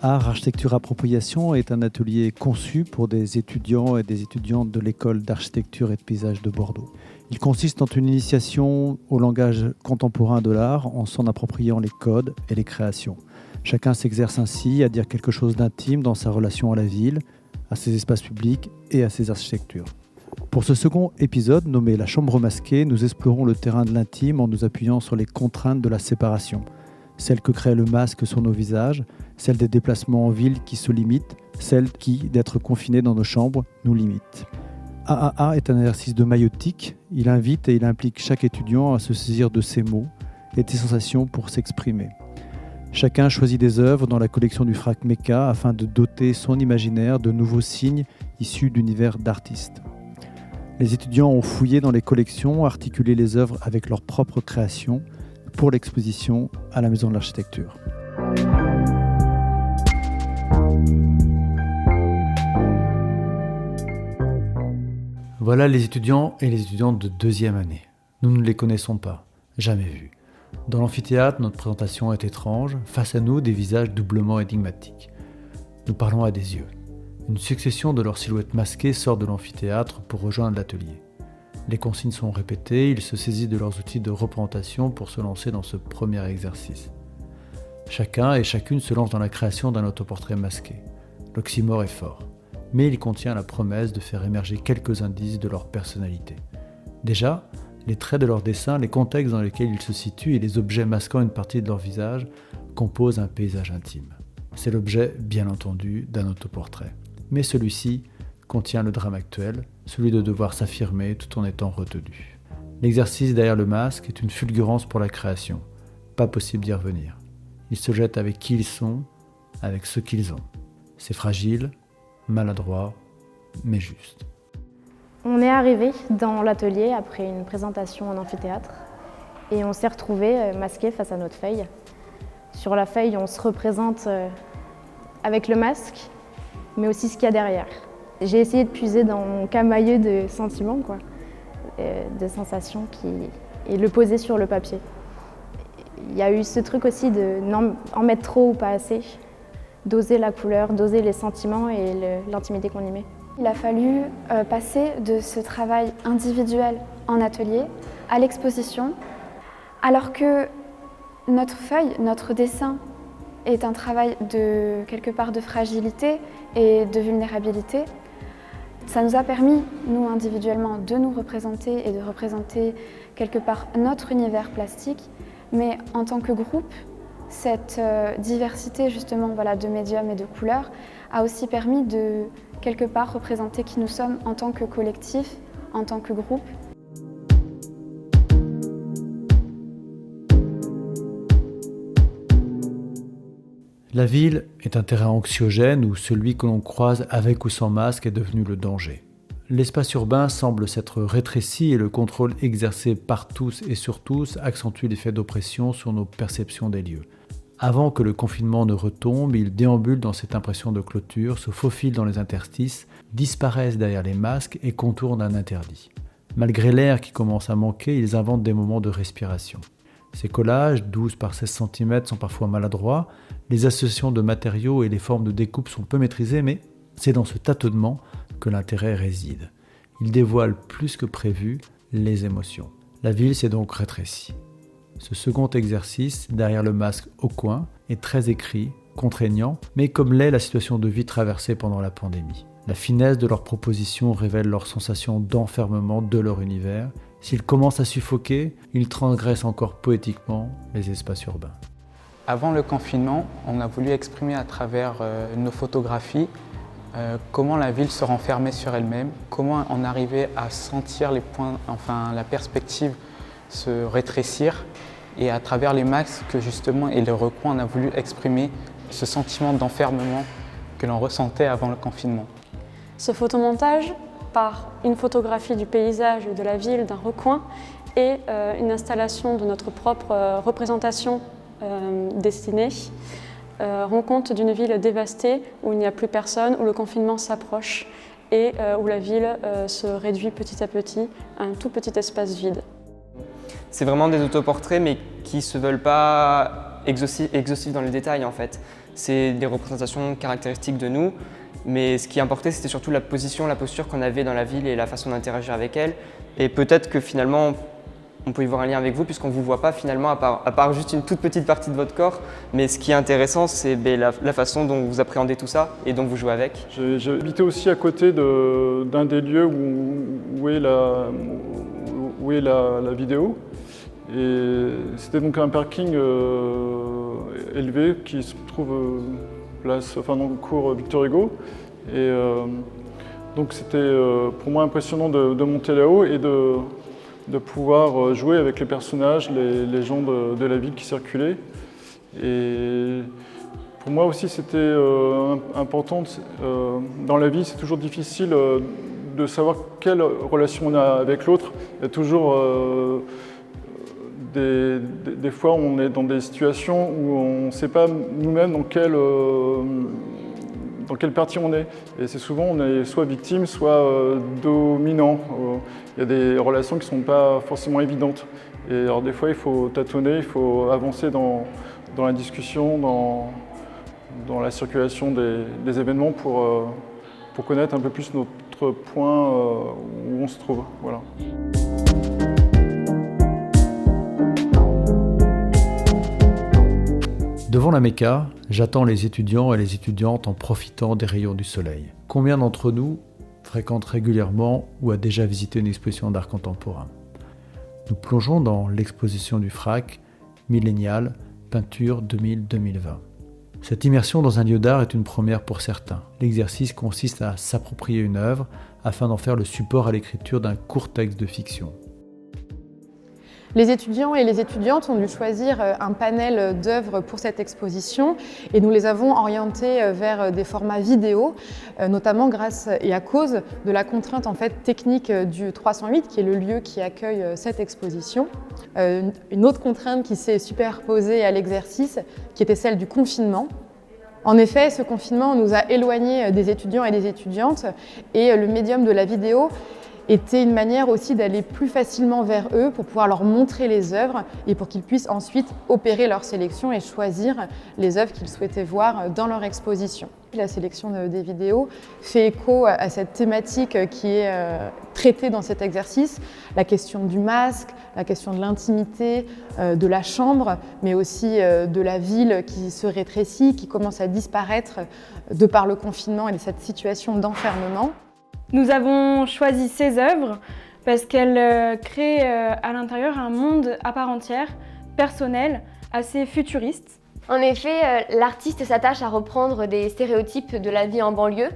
Art, Architecture, Appropriation est un atelier conçu pour des étudiants et des étudiantes de l'école d'architecture et de paysage de Bordeaux. Il consiste en une initiation au langage contemporain de l'art en s'en appropriant les codes et les créations. Chacun s'exerce ainsi à dire quelque chose d'intime dans sa relation à la ville, à ses espaces publics et à ses architectures. Pour ce second épisode, nommé La Chambre masquée, nous explorons le terrain de l'intime en nous appuyant sur les contraintes de la séparation. Celle que crée le masque sur nos visages, celle des déplacements en ville qui se limitent, celle qui, d'être confinés dans nos chambres, nous limite. AAA est un exercice de maïeutique. Il invite et il implique chaque étudiant à se saisir de ses mots et des sensations pour s'exprimer. Chacun choisit des œuvres dans la collection du Frac Meka afin de doter son imaginaire de nouveaux signes issus d'univers d'artistes. Les étudiants ont fouillé dans les collections, articulé les œuvres avec leurs propres créations pour l'exposition à la Maison de l'Architecture. Voilà les étudiants et les étudiantes de deuxième année. Nous ne les connaissons pas, jamais vus. Dans l'amphithéâtre, notre présentation est étrange. Face à nous, des visages doublement énigmatiques. Nous parlons à des yeux. Une succession de leurs silhouettes masquées sort de l'amphithéâtre pour rejoindre l'atelier. Les consignes sont répétées, ils se saisissent de leurs outils de représentation pour se lancer dans ce premier exercice. Chacun et chacune se lance dans la création d'un autoportrait masqué. L'oxymore est fort, mais il contient la promesse de faire émerger quelques indices de leur personnalité. Déjà, les traits de leur dessin, les contextes dans lesquels ils se situent et les objets masquant une partie de leur visage composent un paysage intime. C'est l'objet, bien entendu, d'un autoportrait. Mais celui-ci contient le drame actuel, celui de devoir s'affirmer tout en étant retenu. L'exercice derrière le masque est une fulgurance pour la création. Pas possible d'y revenir. Ils se jettent avec qui ils sont, avec ce qu'ils ont. C'est fragile, maladroit, mais juste. On est arrivé dans l'atelier après une présentation en amphithéâtre et on s'est retrouvés masqués face à notre feuille. Sur la feuille, on se représente avec le masque, mais aussi ce qu'il y a derrière. J'ai essayé de puiser dans mon camailleux de sentiments, de sensations et le poser sur le papier. Il y a eu ce truc aussi de en mettre trop ou pas assez, doser la couleur, doser les sentiments et l'intimité qu'on y met. Il a fallu passer de ce travail individuel en atelier à l'exposition, alors que notre feuille, notre dessin est un travail de quelque part de fragilité et de vulnérabilité. Ça nous a permis, nous individuellement, de nous représenter et de représenter quelque part notre univers plastique, mais en tant que groupe, cette diversité justement de médiums et de couleurs a aussi permis de quelque part représenter qui nous sommes en tant que collectif, en tant que groupe. La ville est un terrain anxiogène où celui que l'on croise avec ou sans masque est devenu le danger. L'espace urbain semble s'être rétréci et le contrôle exercé par tous et sur tous accentue l'effet d'oppression sur nos perceptions des lieux. Avant que le confinement ne retombe, ils déambulent dans cette impression de clôture, se faufilent dans les interstices, disparaissent derrière les masques et contournent un interdit. Malgré l'air qui commence à manquer, ils inventent des moments de respiration. Ces collages, 12 par 16 cm, sont parfois maladroits, les associations de matériaux et les formes de découpe sont peu maîtrisées, mais c'est dans ce tâtonnement que l'intérêt réside. Ils dévoilent plus que prévu les émotions. La ville s'est donc rétrécie. Ce second exercice, derrière le masque au coin, est très écrit, contraignant, mais comme l'est la situation de vie traversée pendant la pandémie. La finesse de leurs propositions révèle leur sensation d'enfermement de leur univers. S'ils commencent à suffoquer, ils transgressent encore poétiquement les espaces urbains. Avant le confinement, on a voulu exprimer à travers nos photographies comment la ville se renfermait sur elle-même, comment on arrivait à sentir la perspective se rétrécir, et à travers les masques justement et les recoins, on a voulu exprimer ce sentiment d'enfermement que l'on ressentait avant le confinement. Ce photomontage, par une photographie du paysage de la ville, d'un recoin, et une installation de notre propre représentation dessinée, rend compte d'une ville dévastée, où il n'y a plus personne, où le confinement s'approche et où la ville se réduit petit à petit à un tout petit espace vide. C'est vraiment des autoportraits, mais qui ne se veulent pas exhaustifs dans le détail en fait. c'est des représentations caractéristiques de nous. Mais ce qui importait, c'était surtout la position, la posture qu'on avait dans la ville et la façon d'interagir avec elle. Et peut-être que finalement, on peut y voir un lien avec vous puisqu'on ne vous voit pas finalement à part juste une toute petite partie de votre corps. Mais ce qui est intéressant, c'est la façon dont vous appréhendez tout ça et dont vous jouez avec. J'ai habité aussi à côté d'un des lieux où est la vidéo. Et c'était donc un parking élevé qui se trouve dans le cours Victor Hugo. Et donc c'était pour moi impressionnant de monter là-haut et de pouvoir jouer avec les personnages, les gens de la ville qui circulaient. Et pour moi aussi c'était important. Dans la vie, c'est toujours difficile de savoir quelle relation on a avec l'autre. Il y a toujours des fois on est dans des situations où on ne sait pas nous-mêmes dans quelle partie on est. Et c'est souvent on est soit victime, soit dominant. Il y a des relations qui ne sont pas forcément évidentes. Et alors des fois il faut tâtonner, il faut avancer dans la discussion, dans la circulation des événements pour connaître un peu plus notre point où on se trouve. Voilà. Devant la Mecca, j'attends les étudiants et les étudiantes en profitant des rayons du soleil. Combien d'entre nous fréquentent régulièrement ou a déjà visité une exposition d'art contemporain? Nous plongeons dans l'exposition du FRAC, Millénial, peinture 2000-2020. Cette immersion dans un lieu d'art est une première pour certains. L'exercice consiste à s'approprier une œuvre afin d'en faire le support à l'écriture d'un court texte de fiction. Les étudiants et les étudiantes ont dû choisir un panel d'œuvres pour cette exposition et nous les avons orientés vers des formats vidéo, notamment grâce et à cause de la contrainte technique du 308 qui est le lieu qui accueille cette exposition. Une autre contrainte qui s'est superposée à l'exercice qui était celle du confinement. En effet, ce confinement nous a éloignés des étudiants et des étudiantes et le médium de la vidéo était une manière aussi d'aller plus facilement vers eux pour pouvoir leur montrer les œuvres et pour qu'ils puissent ensuite opérer leur sélection et choisir les œuvres qu'ils souhaitaient voir dans leur exposition. La sélection des vidéos fait écho à cette thématique qui est traitée dans cet exercice, la question du masque, la question de l'intimité, de la chambre, mais aussi de la ville qui se rétrécit, qui commence à disparaître de par le confinement et de cette situation d'enfermement. Nous avons choisi ces œuvres parce qu'elles créent à l'intérieur un monde à part entière, personnel, assez futuriste. En effet, l'artiste s'attache à reprendre des stéréotypes de la vie en banlieue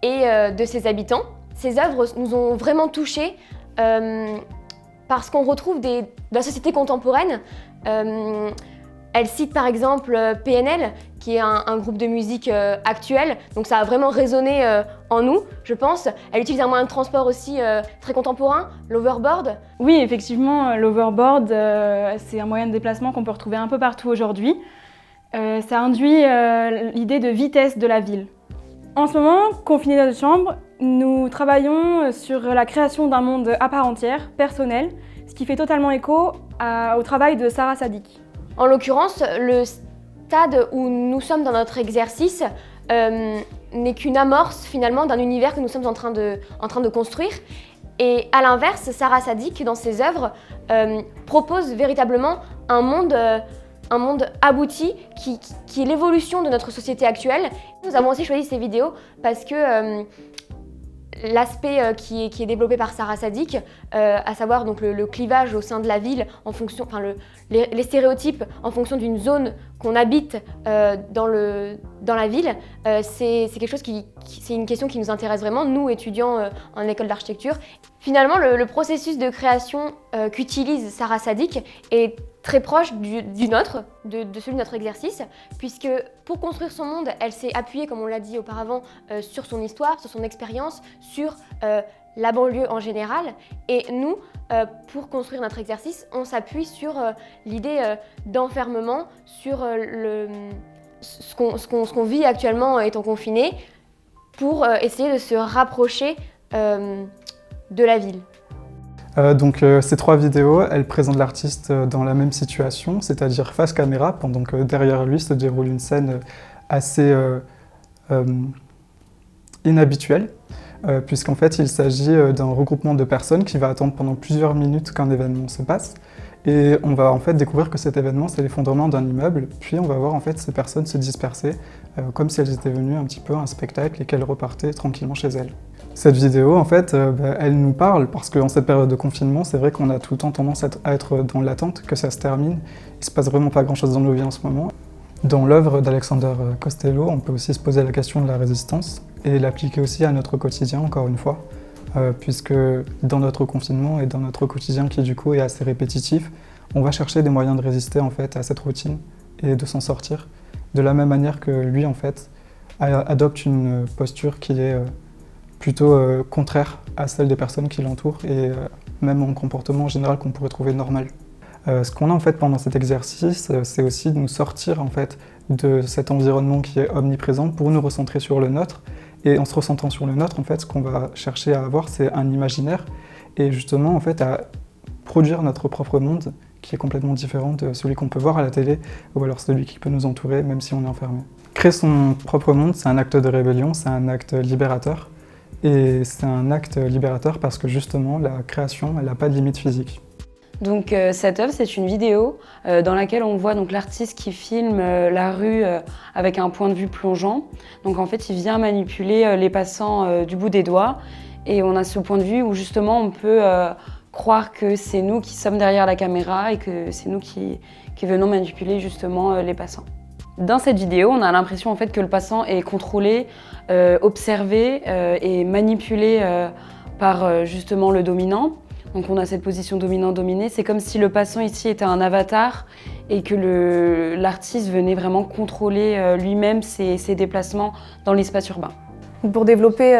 et de ses habitants. Ces œuvres nous ont vraiment touchés parce qu'on retrouve de la société contemporaine. Elle cite par exemple PNL, qui est un groupe de musique actuel, donc ça a vraiment résonné en nous, je pense. Elle utilise un moyen de transport aussi très contemporain, l'overboard. Oui, effectivement, l'overboard, c'est un moyen de déplacement qu'on peut retrouver un peu partout aujourd'hui. Ça induit l'idée de vitesse de la ville. En ce moment, confinés dans notre chambre, nous travaillons sur la création d'un monde à part entière, personnel, ce qui fait totalement écho au travail de Sarah Sadiq. En l'occurrence, le stade où nous sommes dans notre exercice n'est qu'une amorce finalement d'un univers que nous sommes en train de construire. Et à l'inverse, Sarah Sadiq, dans ses œuvres, propose véritablement un monde abouti qui est l'évolution de notre société actuelle. Nous avons aussi choisi ces vidéos parce que l'aspect qui est développé par Sarah Sadiq, à savoir donc le clivage au sein de la ville, en fonction, les stéréotypes en fonction d'une zone qu'on habite dans la ville, c'est quelque chose c'est une question qui nous intéresse vraiment, nous étudiants en école d'architecture. Finalement, le processus de création qu'utilise Sarah Sadiq est très proche du nôtre, de celui de notre exercice, puisque pour construire son monde, elle s'est appuyée, comme on l'a dit auparavant, sur son histoire, sur son expérience, sur la banlieue en général. Et nous, pour construire notre exercice, on s'appuie sur l'idée d'enfermement, sur ce qu'on vit actuellement étant confiné, pour essayer de se rapprocher de la ville. Ces 3 vidéos, elles présentent l'artiste dans la même situation, c'est-à-dire face caméra, pendant que derrière lui se déroule une scène assez inhabituel, puisqu'en fait il s'agit d'un regroupement de personnes qui va attendre pendant plusieurs minutes qu'un événement se passe. Et on va en fait découvrir que cet événement, c'est l'effondrement d'un immeuble, puis on va voir en fait ces personnes se disperser, comme si elles étaient venues un petit peu à un spectacle et qu'elles repartaient tranquillement chez elles. Cette vidéo, en fait, elle nous parle parce qu'en cette période de confinement, c'est vrai qu'on a tout le temps tendance à être dans l'attente que ça se termine. Il se passe vraiment pas grand-chose dans nos vies en ce moment. Dans l'œuvre d'Alexander Costello, on peut aussi se poser la question de la résistance et l'appliquer aussi à notre quotidien, encore une fois. Puisque dans notre confinement et dans notre quotidien qui du coup est assez répétitif, on va chercher des moyens de résister en fait à cette routine et de s'en sortir, de la même manière que lui en fait adopte une posture qui est plutôt contraire à celle des personnes qui l'entourent et même en comportement en général qu'on pourrait trouver normal. Ce qu'on a en fait pendant cet exercice, c'est aussi de nous sortir en fait de cet environnement qui est omniprésent pour nous recentrer sur le nôtre. Et en se recentrant sur le nôtre, en fait, ce qu'on va chercher à avoir, c'est un imaginaire et justement, en fait, à produire notre propre monde qui est complètement différent de celui qu'on peut voir à la télé ou alors celui qui peut nous entourer, même si on est enfermé. Créer son propre monde, c'est un acte de rébellion, c'est un acte libérateur. Et c'est un acte libérateur parce que justement, la création, elle n'a pas de limite physique. Donc cette œuvre, c'est une vidéo dans laquelle on voit donc l'artiste qui filme la rue avec un point de vue plongeant. Donc en fait, il vient manipuler les passants du bout des doigts et on a ce point de vue où justement on peut croire que c'est nous qui sommes derrière la caméra et que c'est nous qui venons manipuler justement les passants. Dans cette vidéo, on a l'impression en fait que le passant est contrôlé, observé et manipulé par justement le dominant. Donc on a cette position dominant-dominé. C'est comme si le passant ici était un avatar et que l'artiste venait vraiment contrôler lui-même ses déplacements dans l'espace urbain. Pour développer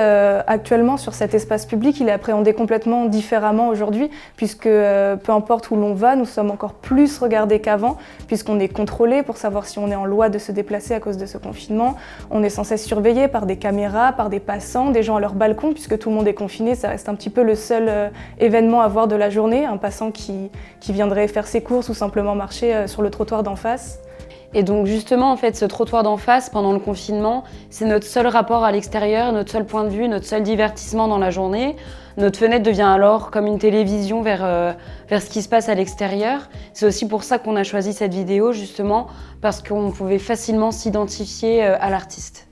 actuellement sur cet espace public, il est appréhendé complètement différemment aujourd'hui, puisque peu importe où l'on va, nous sommes encore plus regardés qu'avant, puisqu'on est contrôlé pour savoir si on est en loi de se déplacer à cause de ce confinement. On est sans cesse surveillé par des caméras, par des passants, des gens à leur balcon, puisque tout le monde est confiné. Ça reste un petit peu le seul événement à voir de la journée, un passant qui viendrait faire ses courses ou simplement marcher sur le trottoir d'en face. Et donc justement, en fait, ce trottoir d'en face, pendant le confinement, c'est notre seul rapport à l'extérieur, notre seul point de vue, notre seul divertissement dans la journée. Notre fenêtre devient alors comme une télévision vers ce qui se passe à l'extérieur. C'est aussi pour ça qu'on a choisi cette vidéo, justement, parce qu'on pouvait facilement s'identifier à l'artiste.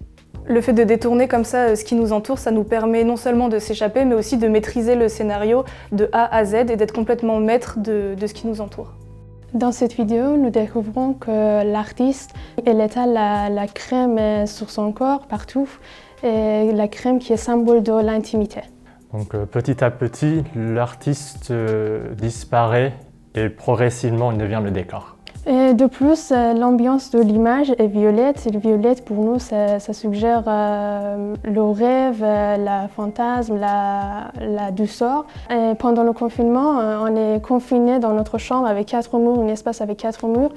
Le fait de détourner comme ça ce qui nous entoure, ça nous permet non seulement de s'échapper, mais aussi de maîtriser le scénario de A à Z et d'être complètement maître de ce qui nous entoure. Dans cette vidéo, nous découvrons que l'artiste étale la crème sur son corps, partout, et la crème qui est symbole de l'intimité. Donc petit à petit, l'artiste disparaît et progressivement il devient le décor. Et de plus, l'ambiance de l'image est violette. Et le violette, pour nous, ça suggère le rêve, le fantasme, la douceur. Et pendant le confinement, on est confiné dans notre chambre avec 4 murs, un espace avec 4 murs.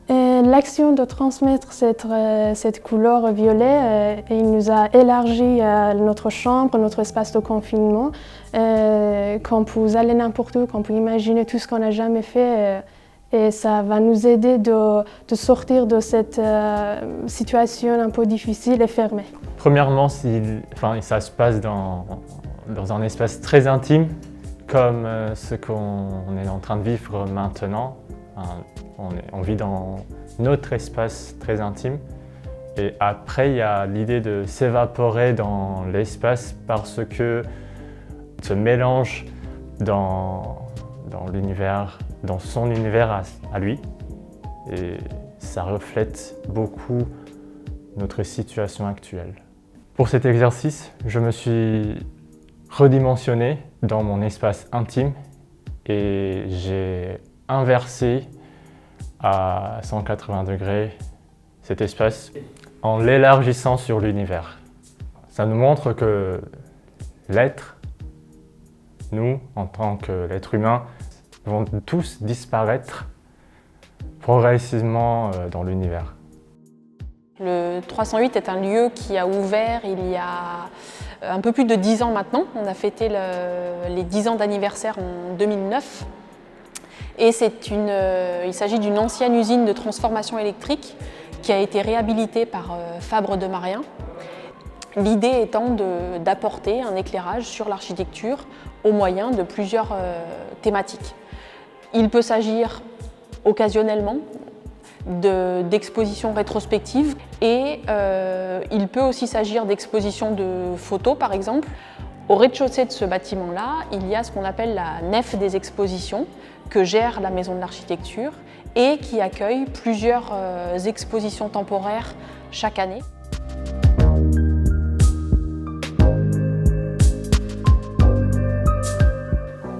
Et l'action de transmettre cette couleur violet, il nous a élargi notre chambre, notre espace de confinement, qu'on peut aller n'importe où, qu'on peut imaginer tout ce qu'on n'a jamais fait. Et ça va nous aider de sortir de cette situation un peu difficile et fermée. Premièrement, ça se passe dans un espace très intime, comme ce qu'on est en train de vivre maintenant. On vit dans notre espace très intime. Et après, il y a l'idée de s'évaporer dans l'espace parce que se mélange dans l'univers, dans son univers à lui. Et ça reflète beaucoup notre situation actuelle. Pour cet exercice, je me suis redimensionné dans mon espace intime et j'ai inversé à 180 degrés cet espace en l'élargissant sur l'univers. Ça nous montre que l'être, nous, en tant qu'être humain, vont tous disparaître progressivement dans l'univers. Le 308 est un lieu qui a ouvert il y a un peu plus de 10 ans maintenant. On a fêté les 10 ans d'anniversaire en 2009. Et il s'agit d'une ancienne usine de transformation électrique qui a été réhabilité par Fabre de Marien. L'idée étant d'apporter un éclairage sur l'architecture au moyen de plusieurs thématiques. Il peut s'agir occasionnellement d'expositions rétrospectives et il peut aussi s'agir d'expositions de photos par exemple. Au rez-de-chaussée de ce bâtiment-là, il y a ce qu'on appelle la nef des expositions que gère la Maison de l'Architecture et qui accueille plusieurs expositions temporaires chaque année.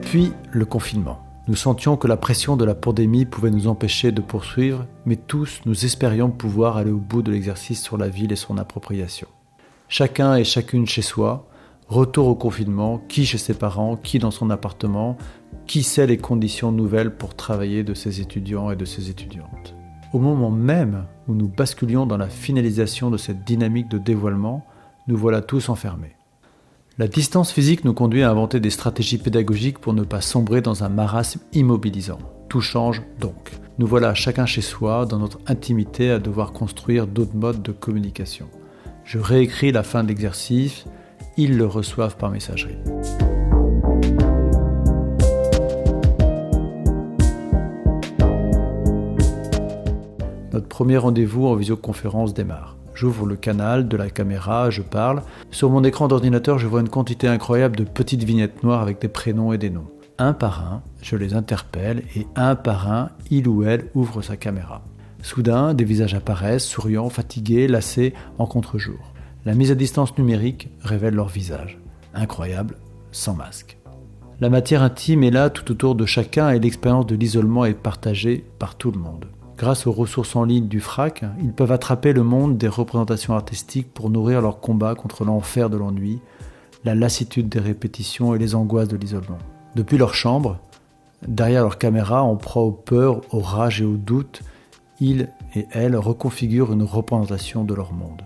Puis le confinement. Nous sentions que la pression de la pandémie pouvait nous empêcher de poursuivre, mais tous nous espérions pouvoir aller au bout de l'exercice sur la ville et son appropriation. Chacun et chacune chez soi, retour au confinement, qui chez ses parents, qui dans son appartement, qui sait les conditions nouvelles pour travailler de ses étudiants et de ses étudiantes. Au moment même où nous basculions dans la finalisation de cette dynamique de dévoilement, nous voilà tous enfermés. La distance physique nous conduit à inventer des stratégies pédagogiques pour ne pas sombrer dans un marasme immobilisant. Tout change donc. Nous voilà chacun chez soi, dans notre intimité, à devoir construire d'autres modes de communication. Je réécris la fin de l'exercice, ils le reçoivent par messagerie. Notre premier rendez-vous en visioconférence démarre. J'ouvre le canal de la caméra, je parle. Sur mon écran d'ordinateur, je vois une quantité incroyable de petites vignettes noires avec des prénoms et des noms. Un par un, je les interpelle et un par un, il ou elle ouvre sa caméra. Soudain, des visages apparaissent, souriants, fatigués, lassés, en contre-jour. La mise à distance numérique révèle leur visage. Incroyable, sans masque. La matière intime est là tout autour de chacun et l'expérience de l'isolement est partagée par tout le monde. Grâce aux ressources en ligne du FRAC, ils peuvent attraper le monde des représentations artistiques pour nourrir leur combat contre l'enfer de l'ennui, la lassitude des répétitions et les angoisses de l'isolement. Depuis leur chambre, derrière leur caméra, en proie aux peurs, aux rages et aux doutes, ils et elles reconfigurent une représentation de leur monde.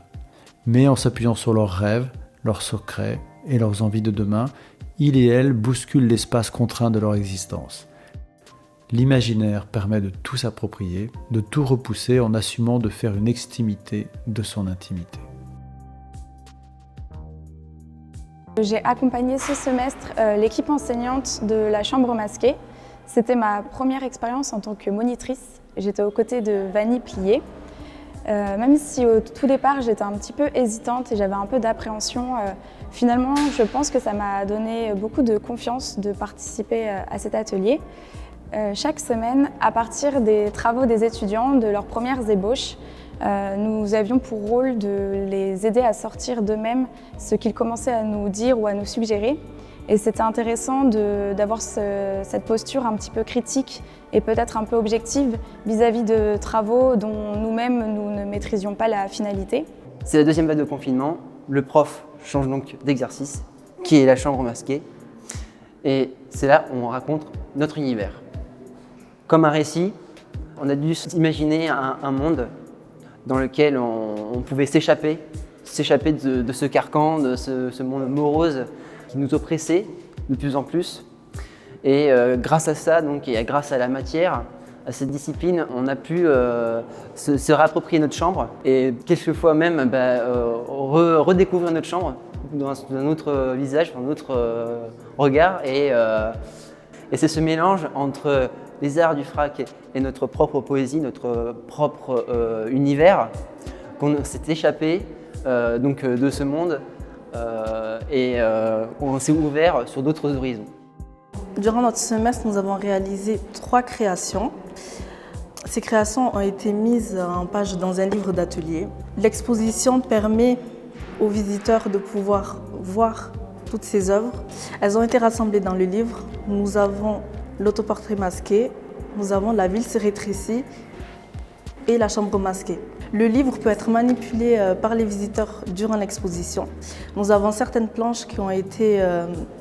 Mais en s'appuyant sur leurs rêves, leurs secrets et leurs envies de demain, ils et elles bousculent l'espace contraint de leur existence. L'imaginaire permet de tout s'approprier, de tout repousser en assumant de faire une extimité de son intimité. J'ai accompagné ce semestre l'équipe enseignante de la Chambre masquée. C'était ma première expérience en tant que monitrice. J'étais aux côtés de Vanny Plié. Même si au tout départ j'étais un petit peu hésitante et j'avais un peu d'appréhension, finalement je pense que ça m'a donné beaucoup de confiance de participer à cet atelier. Chaque semaine, à partir des travaux des étudiants, de leurs premières ébauches, nous avions pour rôle de les aider à sortir d'eux-mêmes ce qu'ils commençaient à nous dire ou à nous suggérer. Et c'était intéressant d'avoir cette posture un petit peu critique et peut-être un peu objective vis-à-vis de travaux dont nous-mêmes nous ne maîtrisions pas la finalité. C'est la deuxième vague de confinement. Le prof change donc d'exercice, qui est la chambre masquée. Et c'est là où on raconte notre univers. Comme un récit, on a dû s'imaginer un monde dans lequel on pouvait s'échapper de ce carcan, de ce monde morose qui nous oppressait de plus en plus. Et grâce à ça, donc, et grâce à la matière, à cette discipline, on a pu se réapproprier notre chambre et quelquefois même redécouvrir notre chambre dans un autre visage, dans un autre regard. Et c'est ce mélange entre les arts du FRAC et notre propre poésie, notre propre univers, qu'on s'est échappé de ce monde et on s'est ouvert sur d'autres horizons. Durant notre semestre, nous avons réalisé 3 créations. Ces créations ont été mises en page dans un livre d'atelier. L'exposition permet aux visiteurs de pouvoir voir toutes ces œuvres. Elles ont été rassemblées dans le livre. Nous avons l'autoportrait masqué, nous avons la ville se rétrécit et la chambre masquée. Le livre peut être manipulé par les visiteurs durant l'exposition. Nous avons certaines planches qui ont été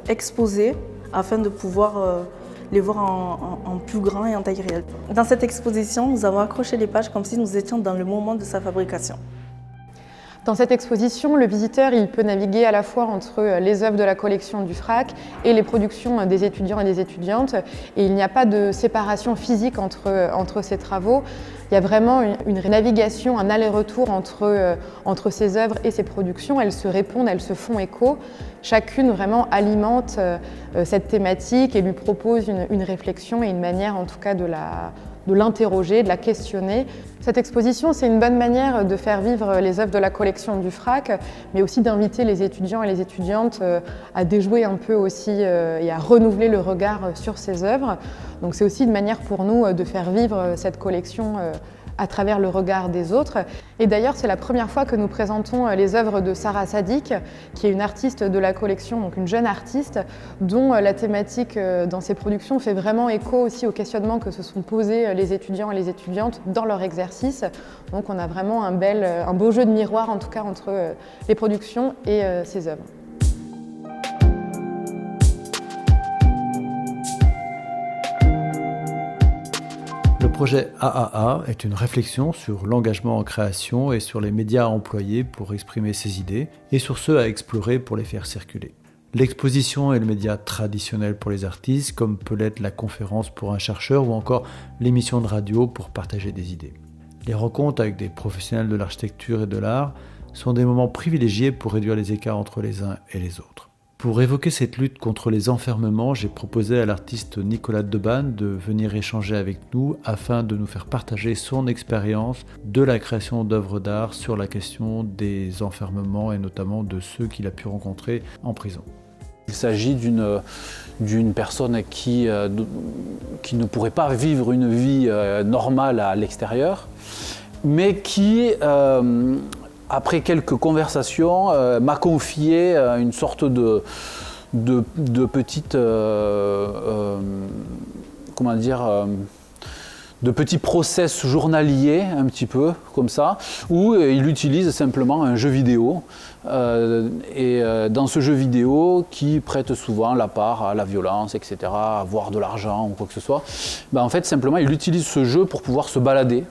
exposées afin de pouvoir les voir en plus grand et en taille réelle. Dans cette exposition, nous avons accroché les pages comme si nous étions dans le moment de sa fabrication. Dans cette exposition, le visiteur il peut naviguer à la fois entre les œuvres de la collection du FRAC et les productions des étudiants et des étudiantes. Et il n'y a pas de séparation physique entre ces travaux. Il y a vraiment une navigation, un aller-retour entre ces œuvres et ces productions. Elles se répondent, elles se font écho. Chacune vraiment alimente cette thématique et lui propose une réflexion et une manière en tout cas de l'interroger, de la questionner. Cette exposition, c'est une bonne manière de faire vivre les œuvres de la collection du FRAC, mais aussi d'inviter les étudiants et les étudiantes à déjouer un peu aussi et à renouveler le regard sur ces œuvres. Donc c'est aussi une manière pour nous de faire vivre cette collection à travers le regard des autres. Et d'ailleurs, c'est la première fois que nous présentons les œuvres de Sarah Sadik, qui est une artiste de la collection, donc une jeune artiste, dont la thématique dans ses productions fait vraiment écho aussi aux questionnements que se sont posés les étudiants et les étudiantes dans leur exercice. Donc on a vraiment un beau jeu de miroir, en tout cas, entre les productions et ces œuvres. Le projet AAA est une réflexion sur l'engagement en création et sur les médias employés pour exprimer ses idées et sur ceux à explorer pour les faire circuler. L'exposition est le média traditionnel pour les artistes, comme peut l'être la conférence pour un chercheur ou encore l'émission de radio pour partager des idées. Les rencontres avec des professionnels de l'architecture et de l'art sont des moments privilégiés pour réduire les écarts entre les uns et les autres. Pour évoquer cette lutte contre les enfermements, j'ai proposé à l'artiste Nicolas Deban de venir échanger avec nous afin de nous faire partager son expérience de la création d'œuvres d'art sur la question des enfermements et notamment de ceux qu'il a pu rencontrer en prison. Il s'agit d'une personne qui ne pourrait pas vivre une vie normale à l'extérieur, mais qui après quelques conversations, m'a confié une sorte de petite, de petits process journaliers, un petit peu comme ça, où il utilise simplement un jeu vidéo. Et dans ce jeu vidéo, qui prête souvent la part à la violence, etc., à avoir de l'argent ou quoi que ce soit, en fait, simplement, il utilise ce jeu pour pouvoir se balader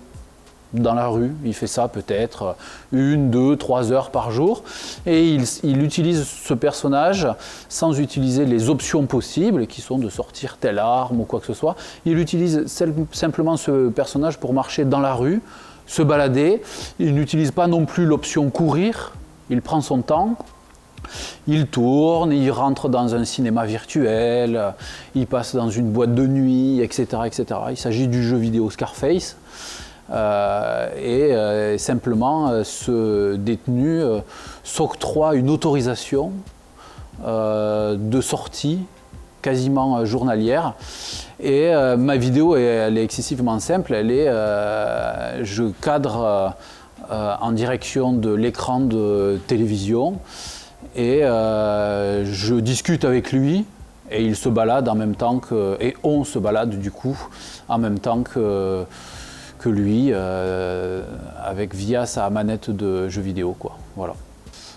dans la rue. Il fait ça peut-être 1, 2, 3 heures par jour et il utilise ce personnage sans utiliser les options possibles qui sont de sortir telle arme ou quoi que ce soit. Il utilise simplement ce personnage pour marcher dans la rue, se balader. Il n'utilise pas non plus l'option courir. Il prend son temps. Il tourne, il rentre dans un cinéma virtuel, il passe dans une boîte de nuit, etc., etc. Il s'agit du jeu vidéo Scarface. Simplement, ce détenu s'octroie une autorisation de sortie quasiment journalière. Et ma vidéo, elle est excessivement simple. Je cadre en direction de l'écran de télévision et je discute avec lui. Et il se balade en même temps et on se balade du coup en même temps que lui, via sa manette de jeu vidéo, quoi. Voilà.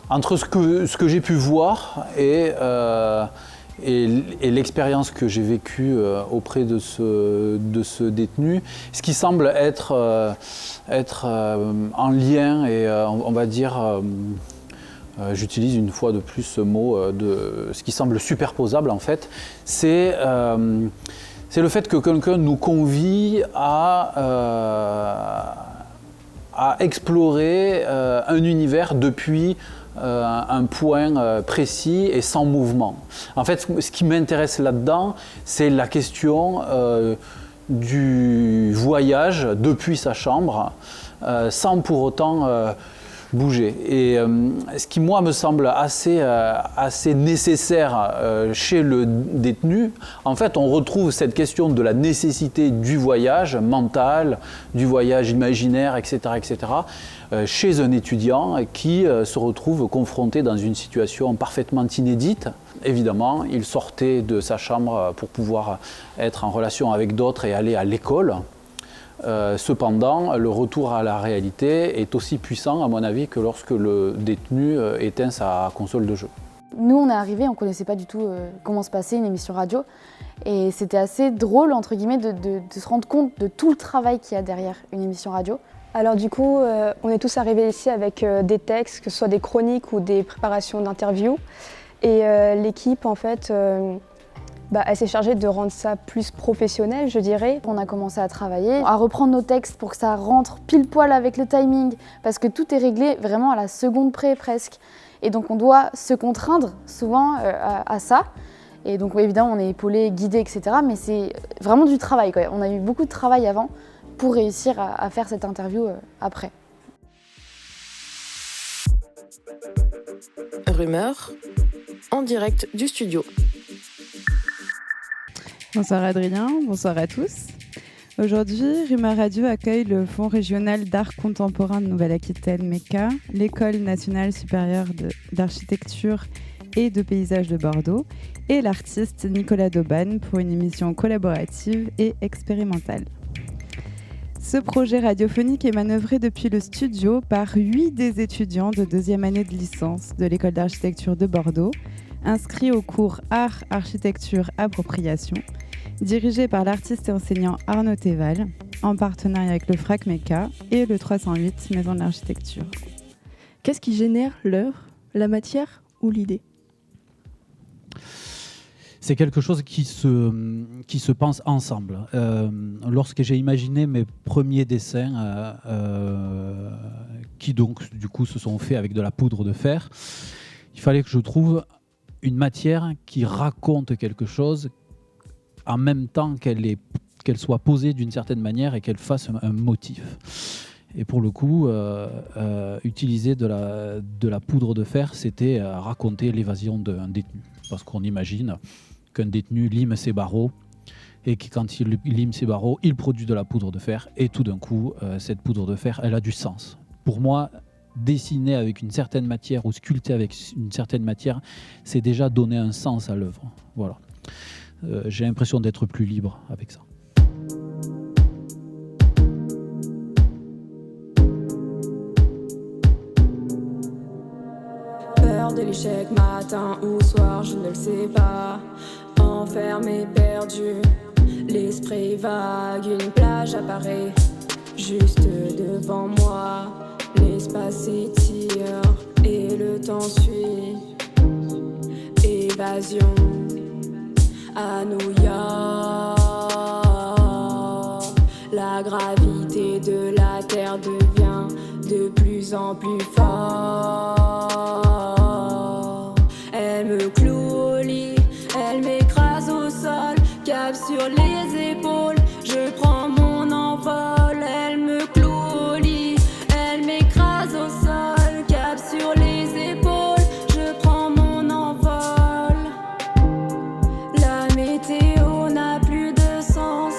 Entre ce que j'ai pu voir et l'expérience que j'ai vécue auprès de ce détenu, ce qui semble être en lien et on va dire, j'utilise une fois de plus ce mot, ce qui semble superposable en fait, c'est le fait que quelqu'un nous convie à explorer un univers depuis un point précis et sans mouvement. En fait, ce qui m'intéresse là-dedans, c'est la question du voyage depuis sa chambre, sans pour autant bouger. Et ce qui, moi, me semble assez nécessaire chez le détenu, en fait, on retrouve cette question de la nécessité du voyage mental, du voyage imaginaire, etc., etc., chez un étudiant qui se retrouve confronté dans une situation parfaitement inédite. Évidemment, il sortait de sa chambre pour pouvoir être en relation avec d'autres et aller à l'école. Cependant, le retour à la réalité est aussi puissant, à mon avis, que lorsque le détenu éteint sa console de jeu. Nous, on est arrivés, on ne connaissait pas du tout comment se passait une émission radio. Et c'était assez drôle, entre guillemets, de se rendre compte de tout le travail qu'il y a derrière une émission radio. Alors du coup, on est tous arrivés ici avec des textes, que ce soit des chroniques ou des préparations d'interviews. Et l'équipe, en fait, Elle s'est chargée de rendre ça plus professionnel, je dirais. On a commencé à travailler, à reprendre nos textes pour que ça rentre pile poil avec le timing, parce que tout est réglé vraiment à la seconde près presque. Et donc on doit se contraindre souvent à ça. Et donc évidemment on est épaulé, guidé, etc. Mais c'est vraiment du travail, quoi. On a eu beaucoup de travail avant pour réussir à faire cette interview après. Rumeur, en direct du studio. Bonsoir Adrien, bonsoir à tous. Aujourd'hui, Rumeur Radio accueille le Fonds régional d'art contemporain de Nouvelle-Aquitaine, MECA, l'École nationale supérieure d'architecture et de paysage de Bordeaux et l'artiste Nicolas Dauban pour une émission collaborative et expérimentale. Ce projet radiophonique est manœuvré depuis le studio par 8 des étudiants de 2e année de licence de l'École d'architecture de Bordeaux, inscrits au cours Art, Architecture, Appropriation, dirigé par l'artiste et enseignant Arnaud Théval, en partenariat avec le FRAC MECA et le 308 Maison de l'Architecture. Qu'est-ce qui génère l'œuvre, la matière ou l'idée ? C'est quelque chose qui se pense ensemble. Lorsque j'ai imaginé mes premiers dessins, qui donc du coup se sont faits avec de la poudre de fer, il fallait que je trouve une matière qui raconte quelque chose en même temps qu'elle soit posée d'une certaine manière et qu'elle fasse un motif. Et pour le coup, utiliser de la poudre de fer, c'était raconter l'évasion d'un détenu. Parce qu'on imagine qu'un détenu lime ses barreaux et que quand il lime ses barreaux, il produit de la poudre de fer. Et tout d'un coup, cette poudre de fer, elle a du sens. Pour moi, dessiner avec une certaine matière ou sculpter avec une certaine matière, c'est déjà donner un sens à l'œuvre. Voilà. J'ai l'impression d'être plus libre avec ça. Peur de l'échec matin ou soir, je ne le sais pas. Enfermé, perdu, l'esprit vague, une plage apparaît juste devant moi. L'espace s'étire et le temps suit. Évasion à New York. La gravité de la terre devient de plus en plus fort. Elle me cloue au lit, elle m'écrase au sol, cap sur les épaules, je prends mon envol. Elle me cloue au lit, elle m'écrase au sol, cap sur les épaules, je prends mon envol. La météo n'a plus de sens,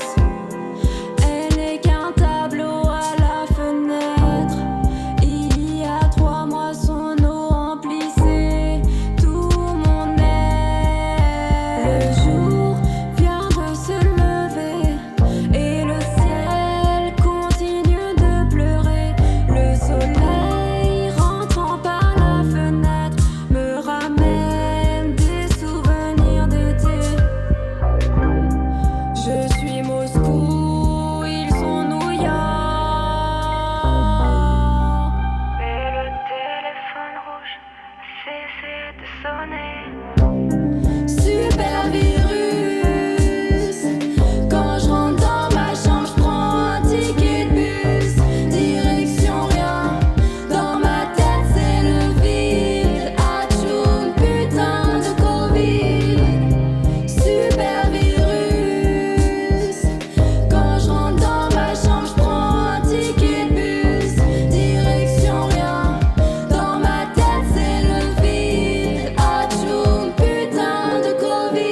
elle n'est qu'un tableau à la fenêtre. Il y a 3 mois son eau emplissait tout mon être. Le jour vient de se lever et le ciel continue de pleurer. Le soleil rentrant par la fenêtre me ramène des souvenirs d'été. Je suis Moscou, ils sont New York. Mais le téléphone rouge cessait de sonner. Super virus. Quand je rentre dans ma chambre, je prends un ticket de bus. Direction rien. Dans ma tête, c'est le vide. Atchoum, putain de Covid. Super virus. Quand je rentre dans ma chambre, je prends un ticket de bus. Direction rien. Dans ma tête, c'est le vide. Atchoum, putain de Covid.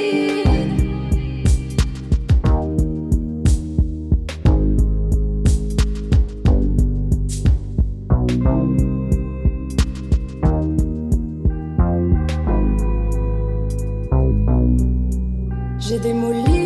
J'ai démoli